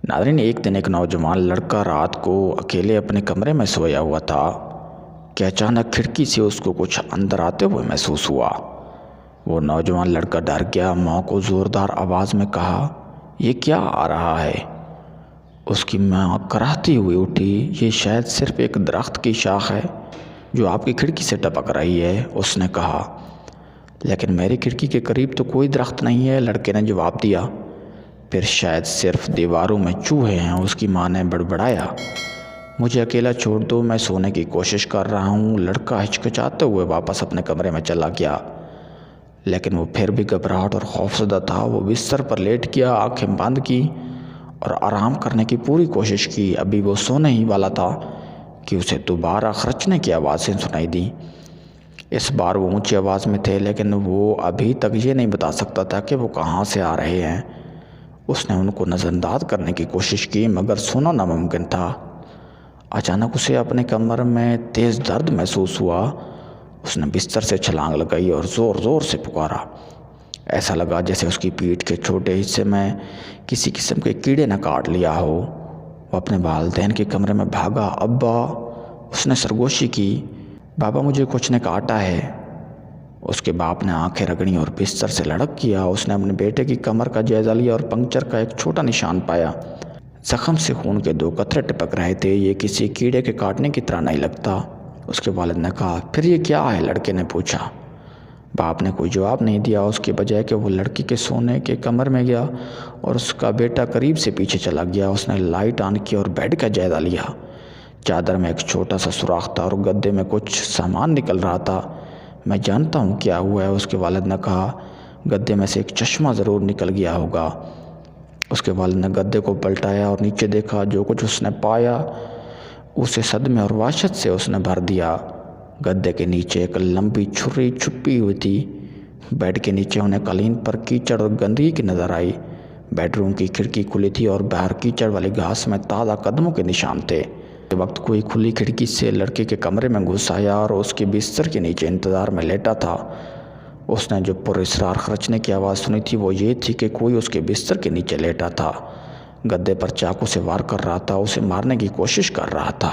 ناظرین، ایک دن ایک نوجوان لڑکا رات کو اکیلے اپنے کمرے میں سویا ہوا تھا کہ اچانک کھڑکی سے اس کو کچھ اندر آتے ہوئے محسوس ہوا۔ وہ نوجوان لڑکا ڈر گیا، ماں کو زوردار آواز میں کہا، یہ کیا آ رہا ہے؟ اس کی ماں کراہتی ہوئی اٹھی، یہ شاید صرف ایک درخت کی شاخ ہے جو آپ کی کھڑکی سے ٹپک رہی ہے، اس نے کہا۔ لیکن میری کھڑکی کے قریب تو کوئی درخت نہیں ہے، لڑکے نے جواب دیا۔ پھر شاید صرف دیواروں میں چوہے ہیں، اس کی ماں نے بڑبڑایا۔ مجھے اکیلا چھوڑ دو، میں سونے کی کوشش کر رہا ہوں۔ لڑکا ہچکچاتے ہوئے واپس اپنے کمرے میں چلا گیا، لیکن وہ پھر بھی گھبراہٹ اور خوفزدہ تھا۔ وہ بستر پر لیٹ گیا، آنکھیں بند کی اور آرام کرنے کی پوری کوشش کی۔ ابھی وہ سونے ہی والا تھا کہ اسے دوبارہ خرچنے کی آوازیں سنائی دیں۔ اس بار وہ اونچی آواز میں تھے، لیکن وہ ابھی تک یہ نہیں بتا سکتا تھا کہ وہ کہاں سے آ رہے ہیں۔ اس نے ان کو نظر انداز کرنے کی کوشش کی، مگر سننا ناممکن تھا۔ اچانک اسے اپنے کمر میں تیز درد محسوس ہوا۔ اس نے بستر سے چھلانگ لگائی اور زور زور سے پکارا۔ ایسا لگا جیسے اس کی پیٹھ کے چھوٹے حصے میں کسی قسم کے کیڑے نے کاٹ لیا ہو۔ وہ اپنے والدین کے کمرے میں بھاگا۔ ابا، اس نے سرگوشی کی، بابا مجھے کچھ نے کاٹا ہے۔ اس کے باپ نے آنکھیں رگڑیں اور بستر سے لڑک کیا۔ اس نے اپنے بیٹے کی کمر کا جائزہ لیا اور پنکچر کا ایک چھوٹا نشان پایا۔ زخم سے خون کے 2 قطرے ٹپک رہے تھے۔ یہ کسی کیڑے کے کاٹنے کی طرح نہیں لگتا، اس کے والد نے کہا۔ پھر یہ کیا ہے؟ لڑکے نے پوچھا۔ باپ نے کوئی جواب نہیں دیا، اس کے بجائے کہ وہ لڑکی کے سونے کے کمر میں گیا اور اس کا بیٹا قریب سے پیچھے چلا گیا۔ اس نے لائٹ آن کی اور بیڈ کا جائزہ لیا۔ چادر میں ایک چھوٹا سا سوراخ تھا اور گدے میں کچھ سامان نکل رہا تھا۔ میں جانتا ہوں کیا ہوا ہے، اس کے والد نے کہا۔ گدے میں سے ایک چشمہ ضرور نکل گیا ہوگا۔ اس کے والد نے گدے کو پلٹایا اور نیچے دیکھا۔ جو کچھ اس نے پایا اسے صدمے اور وحشت سے اس نے بھر دیا۔ گدے کے نیچے ایک لمبی چھری چھپی ہوئی تھی۔ بیڈ کے نیچے انہیں قالین پر کیچڑ اور گندگی کی نظر آئی۔ بیڈ روم کی کھڑکی کھلی تھی اور باہر کیچڑ والی گھاس میں تازہ قدموں کے نشان تھے۔ اس وقت کوئی کھلی کھڑکی سے لڑکے کے کمرے میں گھس آیا اور اس کے بستر کے نیچے انتظار میں لیٹا تھا۔ اس نے جو پراسرار خرچنے کی آواز سنی تھی وہ یہ تھی کہ کوئی اس کے بستر کے نیچے لیٹا تھا، گدے پر چاقو سے وار کر رہا تھا، اسے مارنے کی کوشش کر رہا تھا۔